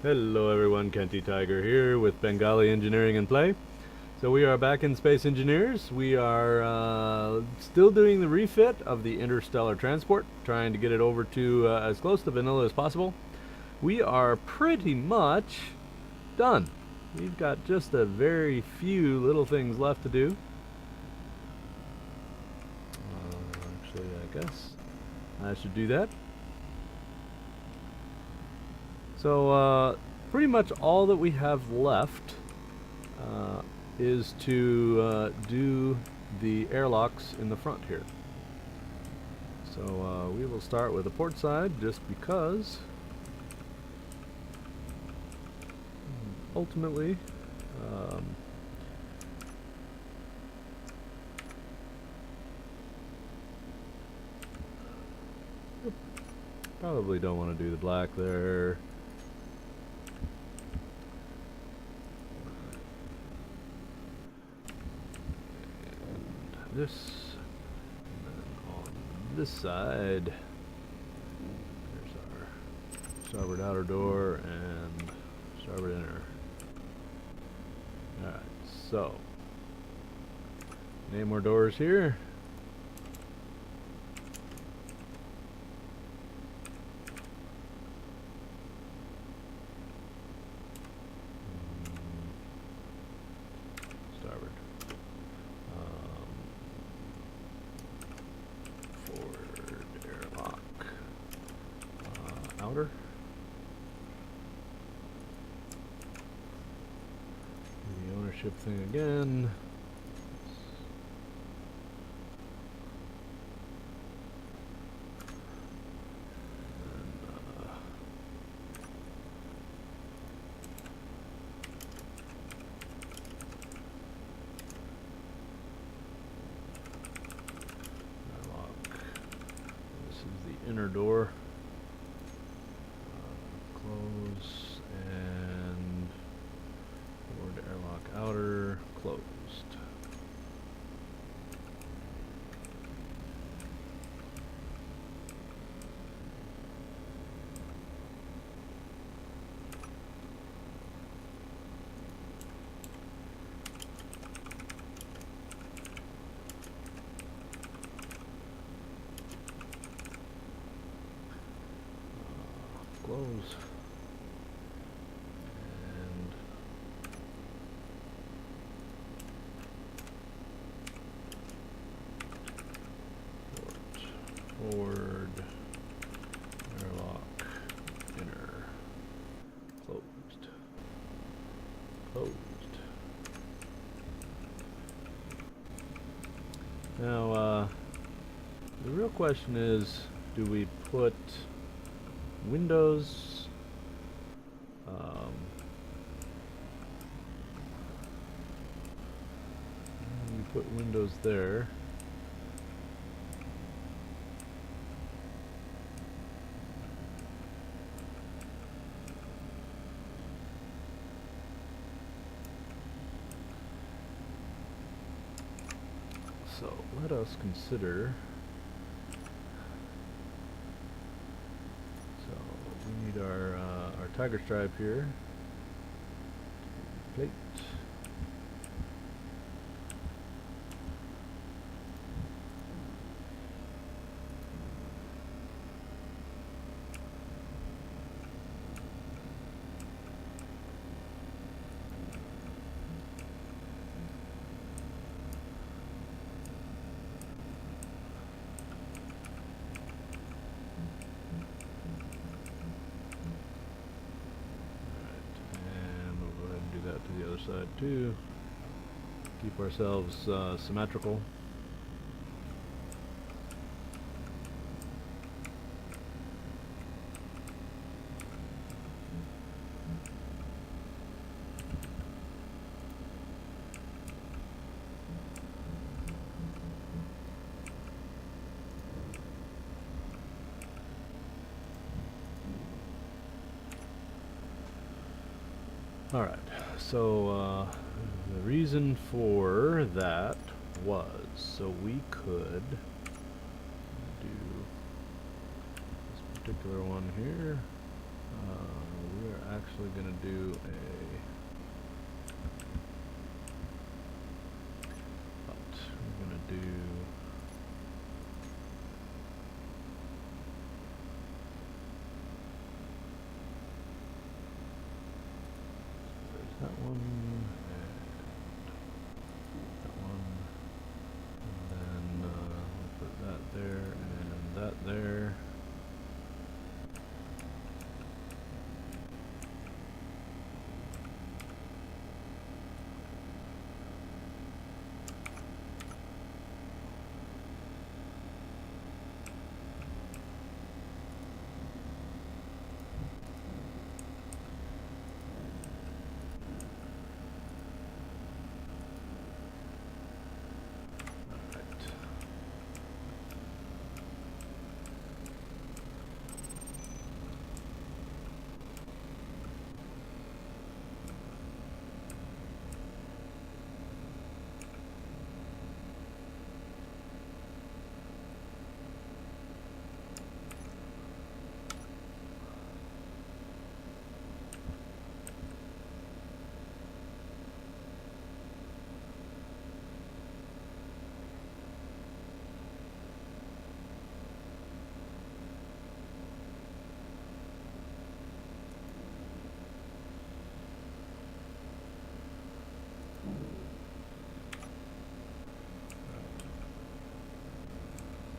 Hello everyone, Kenty Tiger here with Bengali Engineering and Play. So we are back in Space Engineers. We are still doing the refit of the Interstellar Transport, trying to get it over to as close to vanilla as possible. We are pretty much done. We've got just a very few little things left to do. Actually, I guess I should do that. So pretty much all that we have left is to do the airlocks in the front here. So we will start with the port side just because ultimately probably don't want to do the black there. This, and then on this side, there's our starboard outer door and starboard inner. Alright, so, name more doors here. Starboard. Outer. The ownership thing again. Airlock. This is the inner door. Close and forward airlock outer closed. Close. Forward, airlock, inner, closed, closed. Now, the real question is, do we put windows, there. So let us consider. So we need our tiger stripe here. Plate. To the other side too. Keep ourselves symmetrical. Alright, so the reason for that was so we could do this particular one here. we're actually going to do we're going to do there's that one and that one, and then we'll put that there and that there.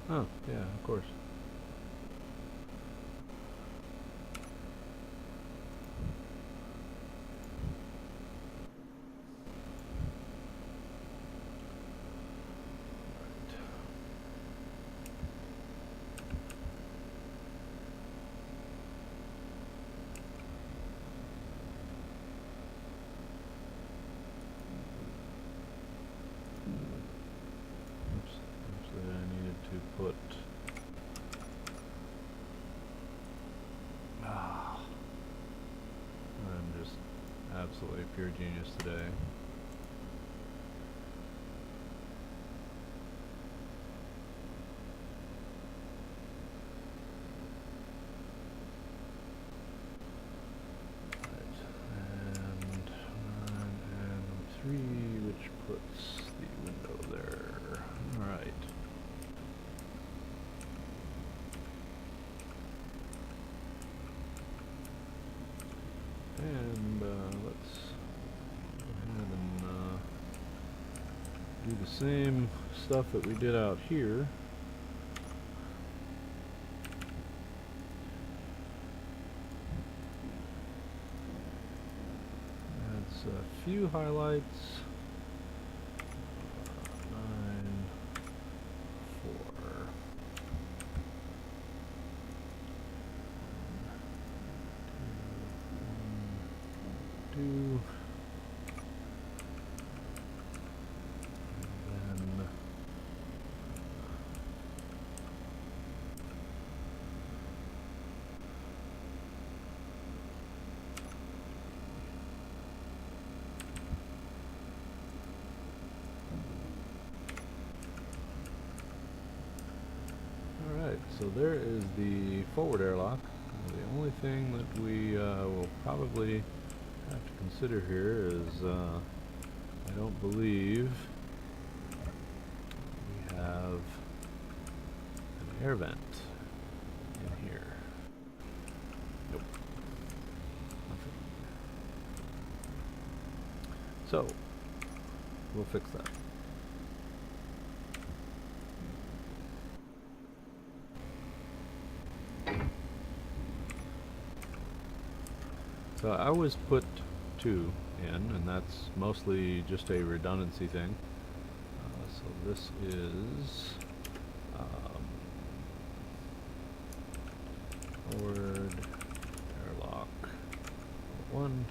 Oh, yeah, of course. Actually, I needed to put I'm just absolutely pure genius today. Right, and 9 and 3, which puts the window there. Alright. And let's go ahead and do the same stuff that we did out here. Adds a few highlights. 9, 4. 2, and then alright, so there is the forward airlock. The only thing that we will probably have to consider here is I don't believe we have an air vent in here. Nope. Nothing. So we'll fix that. So I always put 2 in, and that's mostly just a redundancy thing. So this is forward airlock 1.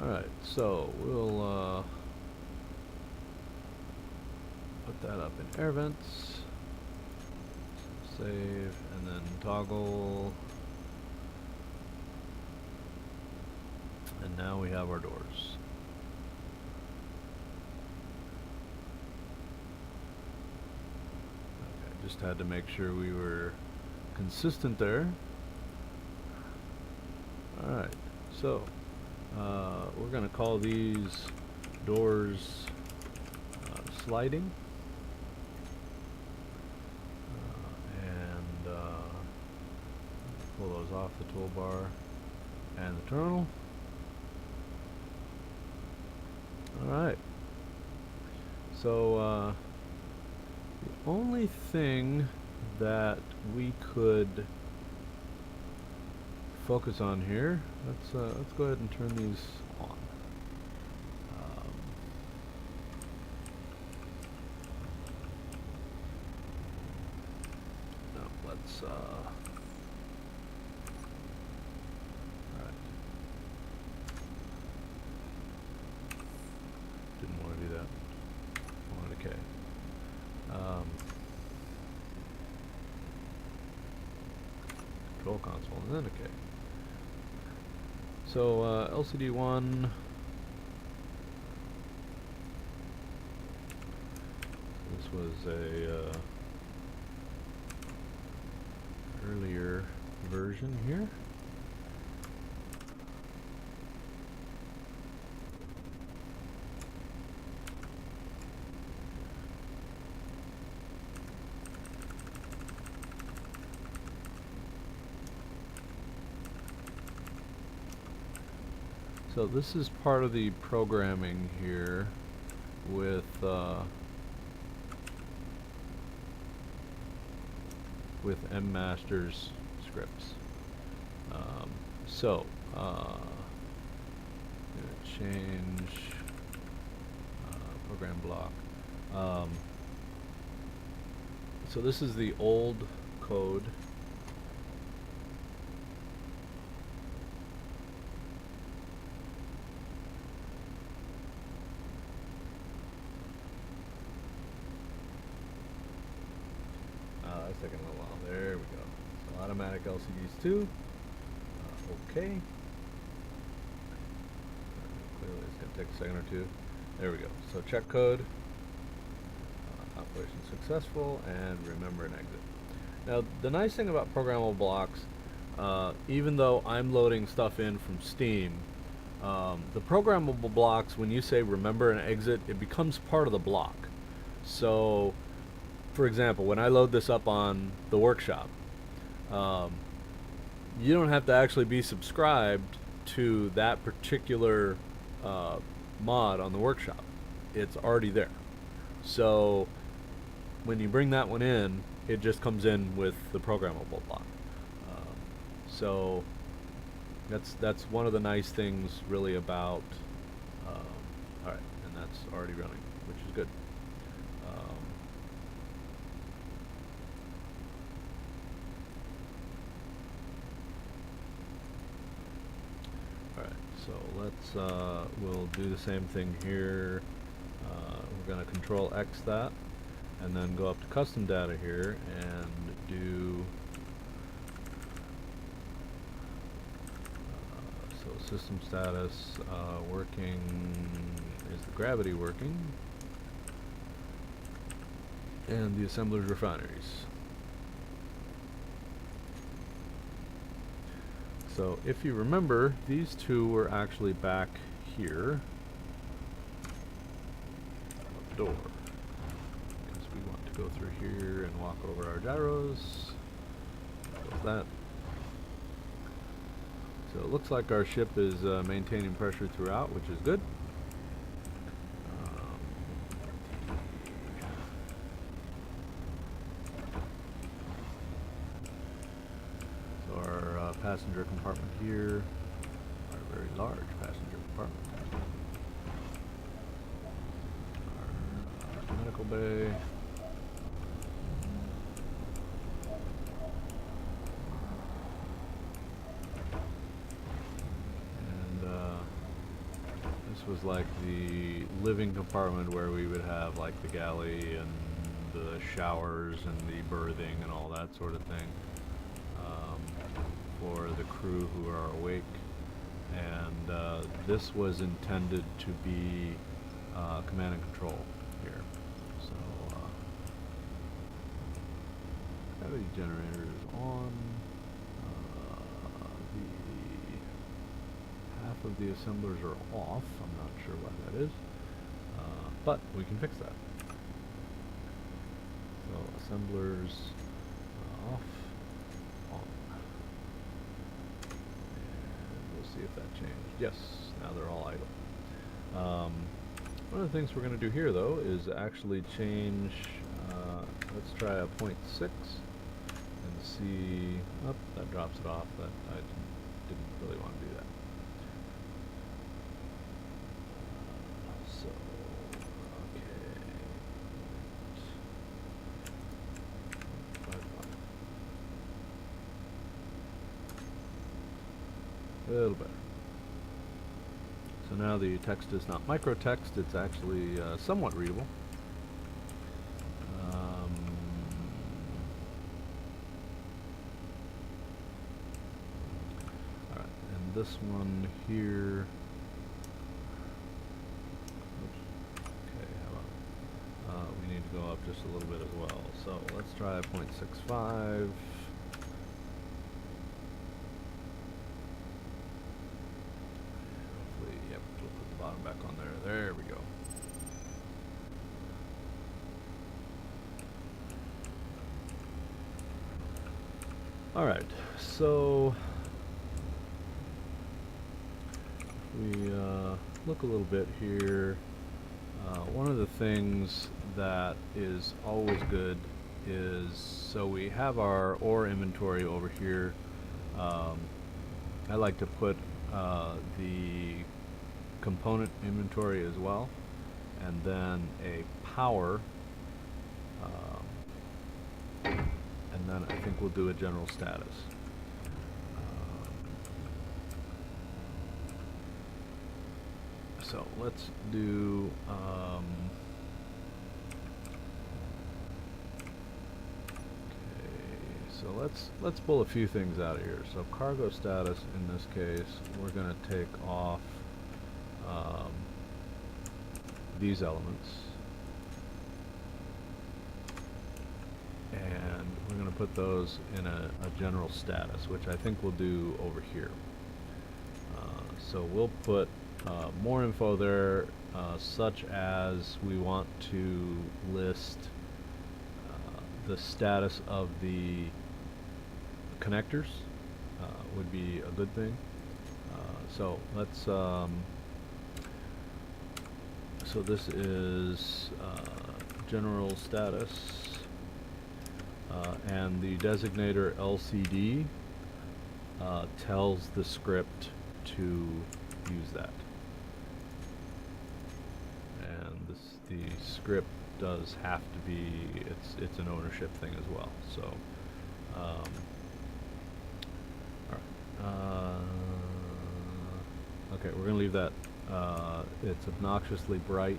Alright, so we'll put that up in air vents. Save, and then toggle. And now we have our doors. Okay, just had to make sure we were consistent there. Alright, so we're going to call these doors sliding. And pull those off the toolbar and the terminal. Alright, so the only thing that we could focus on here, let's go ahead and turn these on. No, let's alright. Didn't want to do that. Wanted a K. Control console and then a K. So LCD 1. This was a earlier version here. So this is part of the programming here with MMaster's scripts. Change program block. So this is the old code. That's taking a little while. There we go. So automatic LCDs 2. Okay. Clearly it's going to take a second or two. There we go. So check code. Operation successful, and remember and exit. Now the nice thing about programmable blocks, even though I'm loading stuff in from Steam, the programmable blocks, when you say remember and exit, it becomes part of the block. So for example, when I load this up on the workshop, you don't have to actually be subscribed to that particular mod on the workshop. It's already there. So when you bring that one in, it just comes in with the programmable block. So that's one of the nice things really about alright, and that's already running, which is good. Alright, so let's we'll do the same thing here. We're going to Control X that, and then go up to custom data here and do so system status working. Is the gravity working? And the assemblers refineries. So if you remember, these two were actually back here. Door. Because we want to go through here and walk over our gyros. Close that. So it looks like our ship is maintaining pressure throughout, which is good. So our passenger compartment here, our very large passenger compartment. Our medical bay. was like the living compartment where we would have like the galley and the showers and the berthing and all that sort of thing for the crew who are awake. And this was intended to be command and control here. So gravity generator is on. Half of the assemblers are off. I'm not sure why that is, but we can fix that. So assemblers off, on, and we'll see if that changed. Yes, now they're all idle. One of the things we're going to do here, though, is actually change. Let's try a 0.6 and see. Oh, that drops it off. That I didn't really want to do that. So, okay. A little better. So now the text is not micro text, it's actually somewhat readable. Alright, and this one here. Oops. Okay, how about we need to go up just a little bit as well. So let's try 0.65. Back on there. There we go. All right. So we look a little bit here. One of the things that is always good is, so we have our ore inventory over here. I like to put the component inventory as well, and then a power, and then I think we'll do a general status. So let's do so let's pull a few things out of here. So cargo status, in this case, we're going to take off these elements, and we're going to put those in a general status, which I think we'll do over here. So we'll put more info there, such as we want to list the status of the connectors, would be a good thing. So let's so this is general status, and the designator LCD tells the script to use that, and the script does have to be, it's an ownership thing as well. So all right, okay, we're gonna leave that. It's obnoxiously bright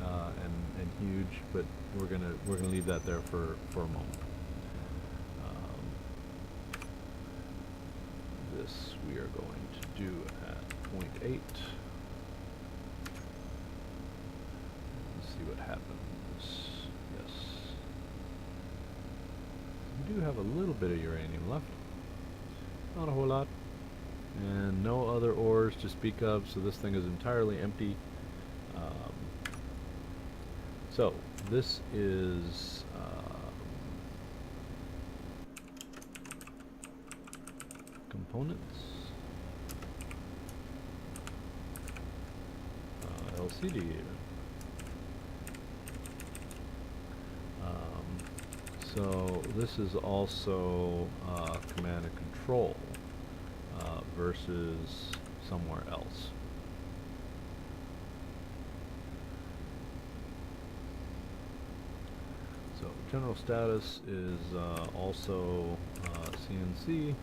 and huge, but we're gonna leave that there for a moment. This we are going to do at 0.8. Let's see what happens. Yes, we do have a little bit of uranium left, not a whole lot. And no other ores to speak of, so this thing is entirely empty. So this is components, LCD even. So this is also command and control versus somewhere else. So general status is also CNC.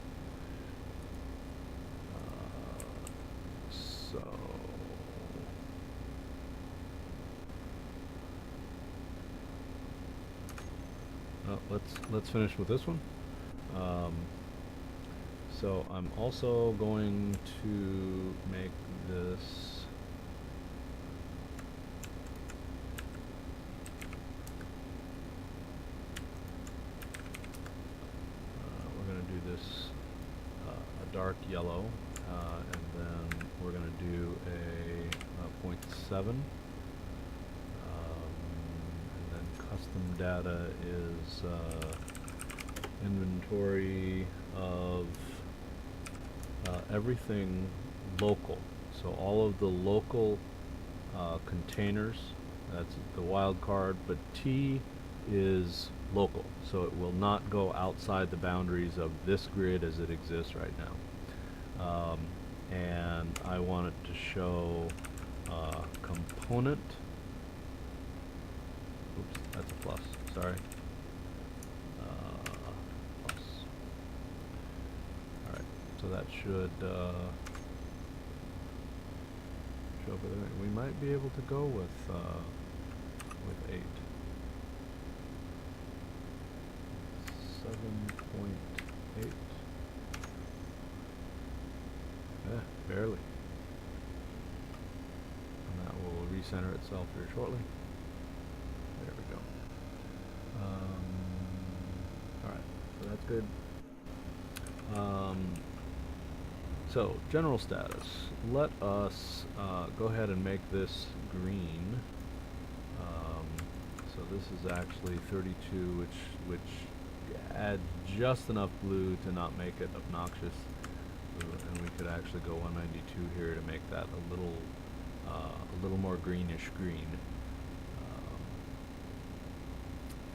So let's finish with this one. Um, so I'm also going to make this. We're going to do this a dark yellow, and then we're going to do a 0.7. And then custom data is inventory of everything local. So all of the local containers, that's the wild card, but T is local, so it will not go outside the boundaries of this grid as it exists right now. And I want it to show component. Oops, that's a plus, sorry. Plus. Alright, so that should show up with everything. We might be able to go with 8. 7.8. Yeah, barely. And that will recenter itself here shortly. There we go. Alright, so that's good. So, general status. Let us go ahead and make this green. So this is actually 32, which adds just enough blue to not make it obnoxious. And we could actually go 192 here to make that a little more greenish green.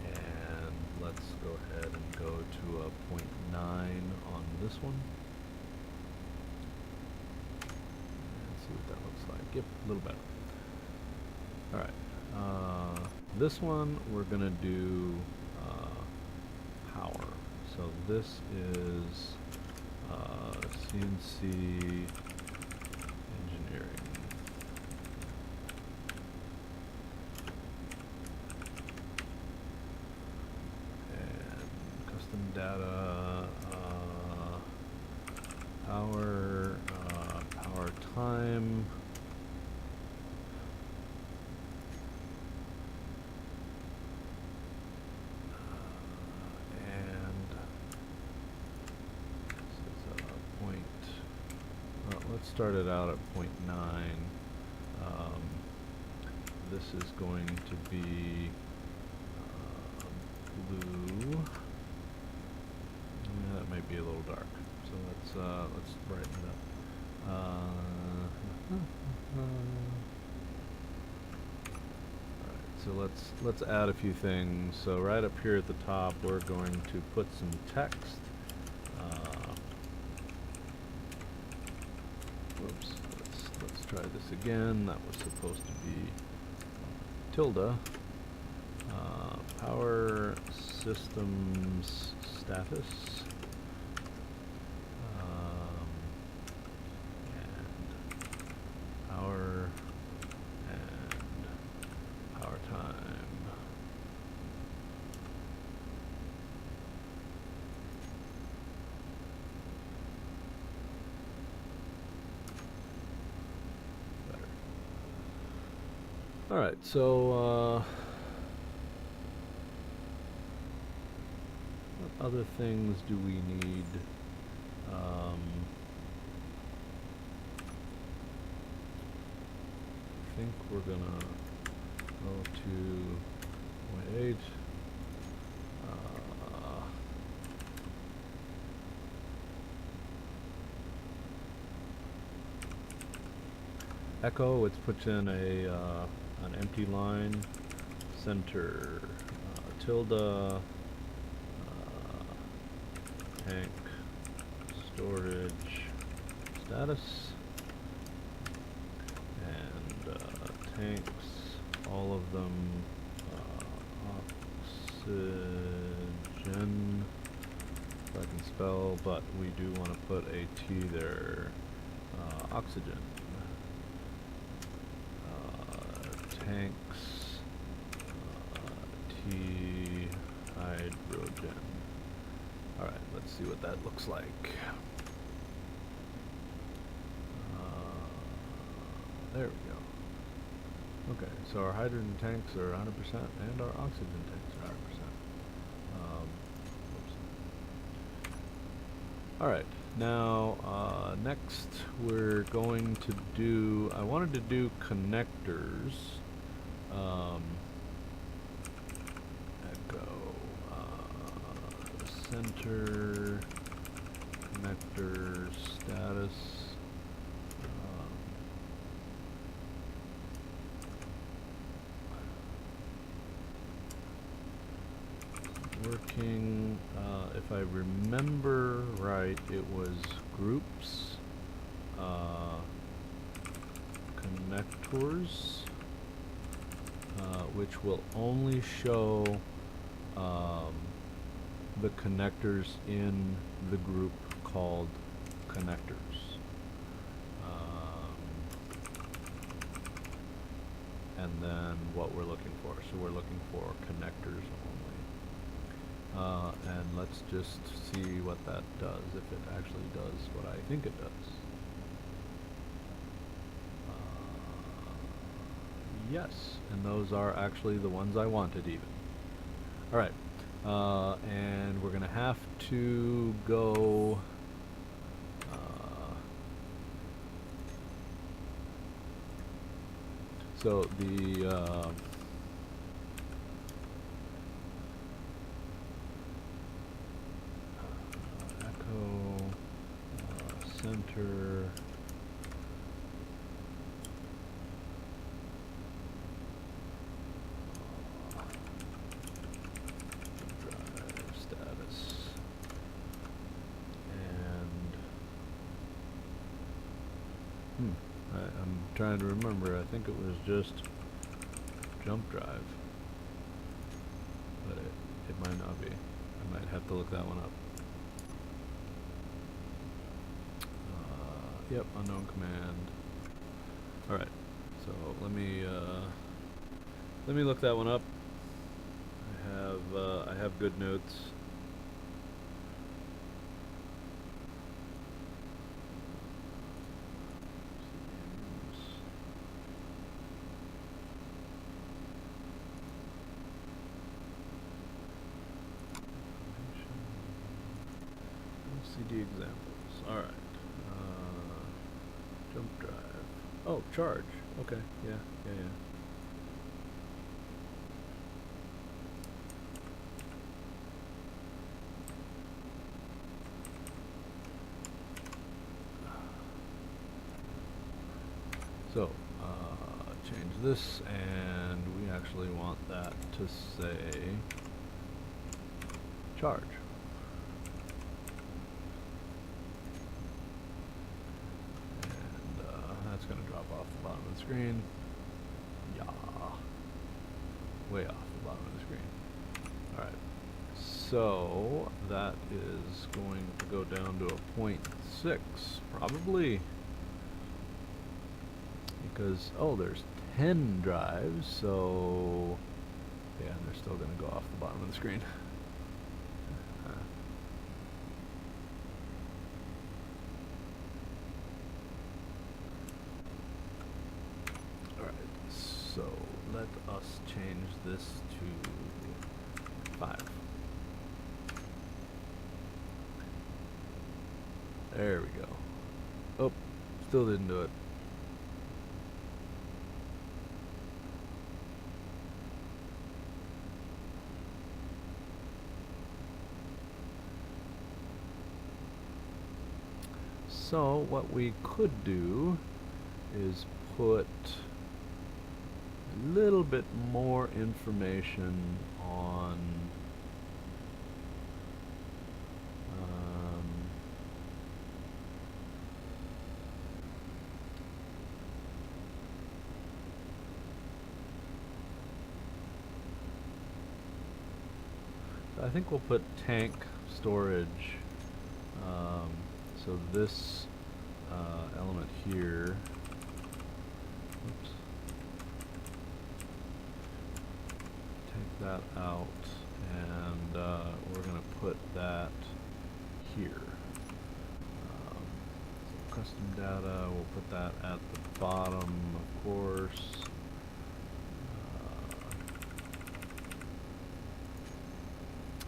And let's go ahead and go to a 0.9 on this one. And see what that looks like. Yep, a little better. Alright. This one we're going to do power. So this is CNC engineering. And custom data, power, power time. Let's start it out at 0.9. This is going to be blue. Yeah, that might be a little dark. So let's brighten it up. Alright, so let's add a few things. So right up here at the top, we're going to put some text. Whoops, let's try this again. That was supposed to be tilde. Power systems status. And power and power time. Alright, so what other things do we need? I think we're gonna go to 0.8. Echo, let's put in an empty line, center, tilde, tank, storage, status, and tanks, all of them, oxygen, if I can spell, but we do want to put a T there, oxygen. Tanks, T, hydrogen, hydrogen. Alright, let's see what that looks like. There we go. Okay, so our hydrogen tanks are 100% and our oxygen tanks are 100%. Alright, now next we're going to do, I wanted to do connectors. Echo, center, connector, status. Working, if I remember right, it was groups, connectors, which will only show the connectors in the group called connectors. And then what we're looking for. So we're looking for connectors only. And let's just see what that does, if it actually does what I think it does. Yes, and those are actually the ones I wanted even. Alright, and we're going to have to go so the echo center drive status and I'm trying to remember. I think it was just jump drive, but it might not be. I might have to look that one up. Yep, unknown command. All right, so let me look that one up. I have good notes. CD examples. All right. Jump drive. Oh, charge. Okay. Yeah. So, change this, and we actually want that to say charge. That's going to drop off the bottom of the screen. Yeah. Way off the bottom of the screen. Alright. So, that is going to go down to a 0.6, probably. Because, oh, there's 10 drives, so yeah, and they're still going to go off the bottom of the screen. Alright, so let us change this to 5. There we go. Oh, still didn't do it. So what we could do is put a little bit more information on I think we'll put tank storage. So this element here, oops, take that out and we're going to put that here. So custom data, we'll put that at the bottom, of course.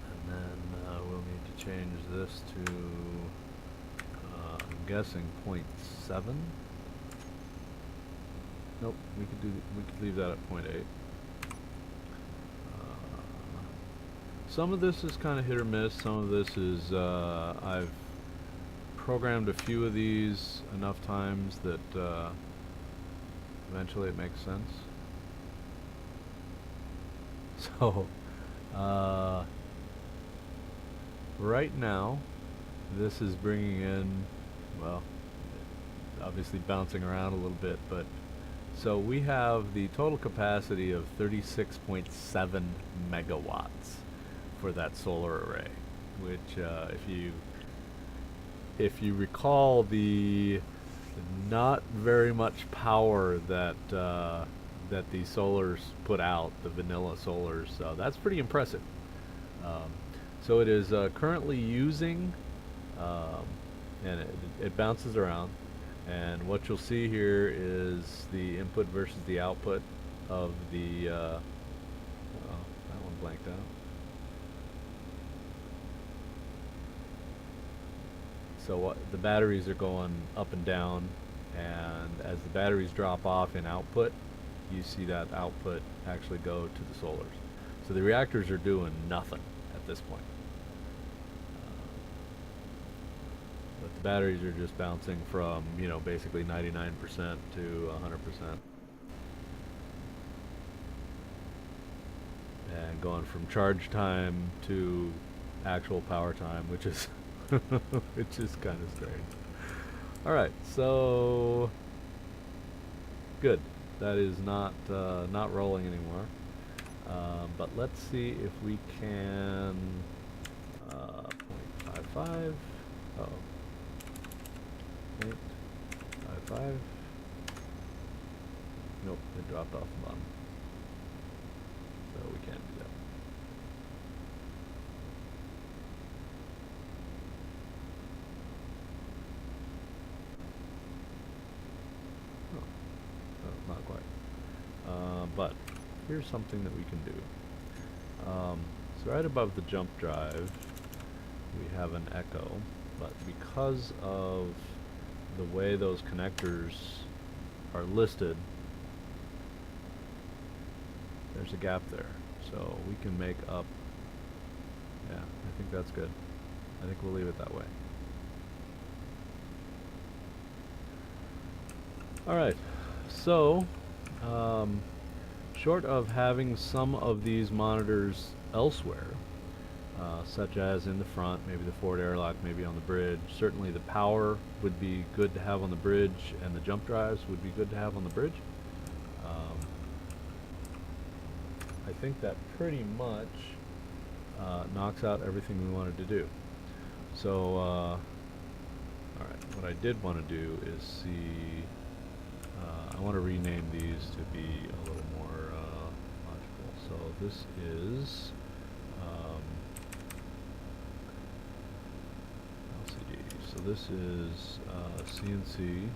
And then we'll need to change this to, I'm guessing 0.7. Nope, we could leave that at 0.8. Some of this is kind of hit or miss. Some of this is I've programmed a few of these enough times that eventually it makes sense. So right now this is bringing in, well, obviously bouncing around a little bit, but so we have the total capacity of 36.7 megawatts for that solar array, which if you recall the not very much power that that these solars put out, the vanilla solars, that's pretty impressive. So it is currently using, and it bounces around, and what you'll see here is the input versus the output of the that one blanked out. So the batteries are going up and down, and as the batteries drop off in output, you see that output actually go to the solars. So the reactors are doing nothing at this point. But the batteries are just bouncing from, you know, basically 99% to 100%. And going from charge time to actual power time, which is which is kind of strange. Alright, so good. That is not not rolling anymore. But let's see if we can 0.55. Uh-oh. 0.55. Nope, it dropped off the bottom. So we can't do that. Oh, not quite. But here's something that we can do. So right above the jump drive, we have an echo, but because of the way those connectors are listed, there's a gap there. So we can make up, yeah, I think that's good. I think we'll leave it that way. Alright, so short of having some of these monitors elsewhere, such as in the front, maybe the forward airlock, maybe on the bridge, certainly the power would be good to have on the bridge, and the jump drives would be good to have on the bridge. I think that pretty much knocks out everything we wanted to do. So, alright, what I did want to do is see, I want to rename these to be a little more logical. So this is LCD. So this is CNC.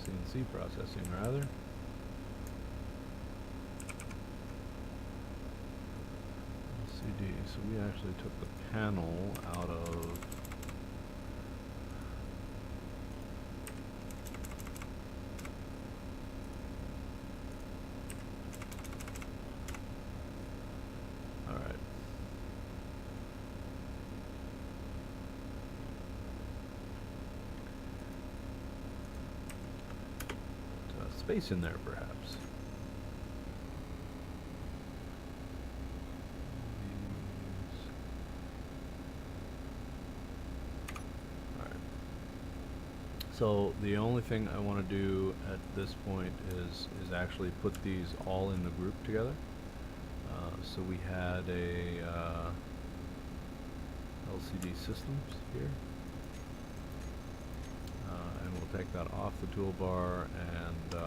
CNC processing, rather. LCD. So we actually took the panel out of space in there, perhaps. So the only thing I want to do at this point is actually put these all in the group together. So we had a LCD systems here, and we'll take that off the toolbar and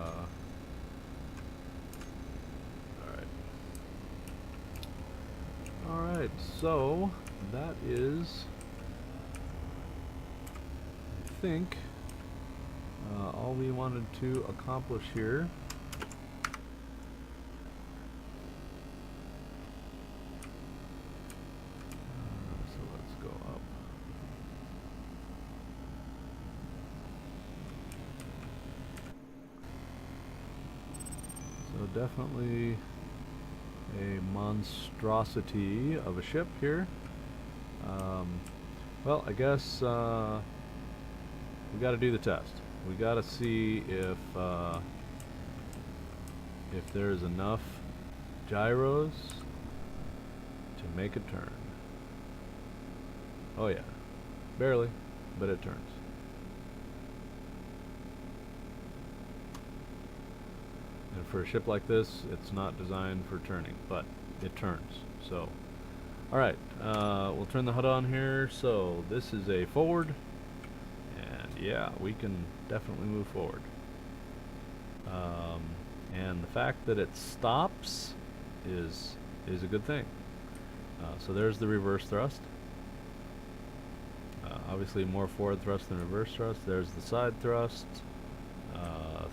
Alright, so that is, I think, all we wanted to accomplish here. So let's go up. So definitely a monstrosity of a ship here. Well, I guess we got to do the test. We got to see if there's enough gyros to make it turn. Oh yeah, barely, but it turns. And for a ship like this, it's not designed for turning, but it turns. So, alright, we'll turn the HUD on here. So this is a forward, and yeah, we can definitely move forward. And the fact that it stops is a good thing. So there's the reverse thrust. Obviously more forward thrust than reverse thrust. There's the side thrust,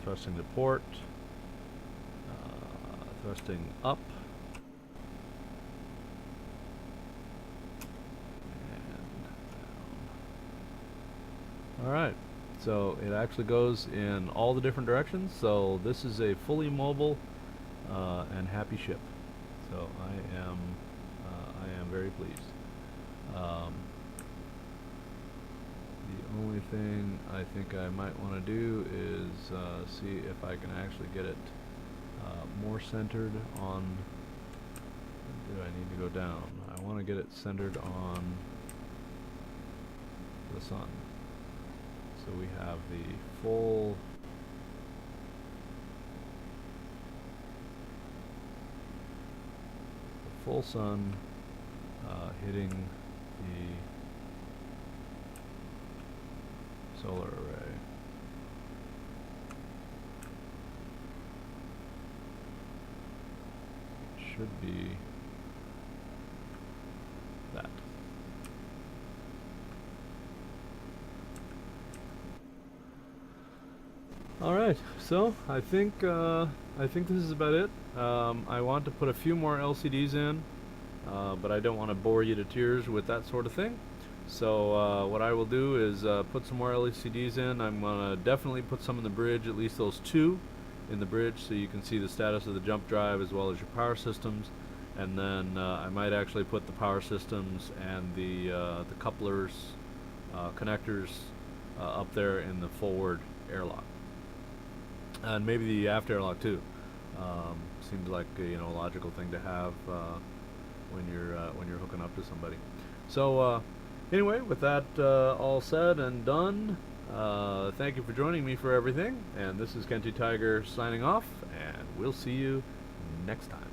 thrusting to port. Thrusting up, and down. Alright, so it actually goes in all the different directions. So this is a fully mobile and happy ship. So I am very pleased. The only thing I think I might want to do is see if I can actually get it more centered on. Do I need to go down? I want to get it centered on the sun. So we have the full sun hitting the solar array. Should be that. All right, so I think this is about it. I want to put a few more LCDs in, but I don't want to bore you to tears with that sort of thing. So what I will do is put some more LCDs in. I'm gonna definitely put some in the bridge, at least those two in the bridge, so you can see the status of the jump drive as well as your power systems. And then I might actually put the power systems and the couplers, connectors up there in the forward airlock, and maybe the aft airlock too. Seems like a logical thing to have when you're hooking up to somebody. So anyway, with that all said and done, thank you for joining me for everything. And this is Kenty Tiger signing off, and we'll see you next time.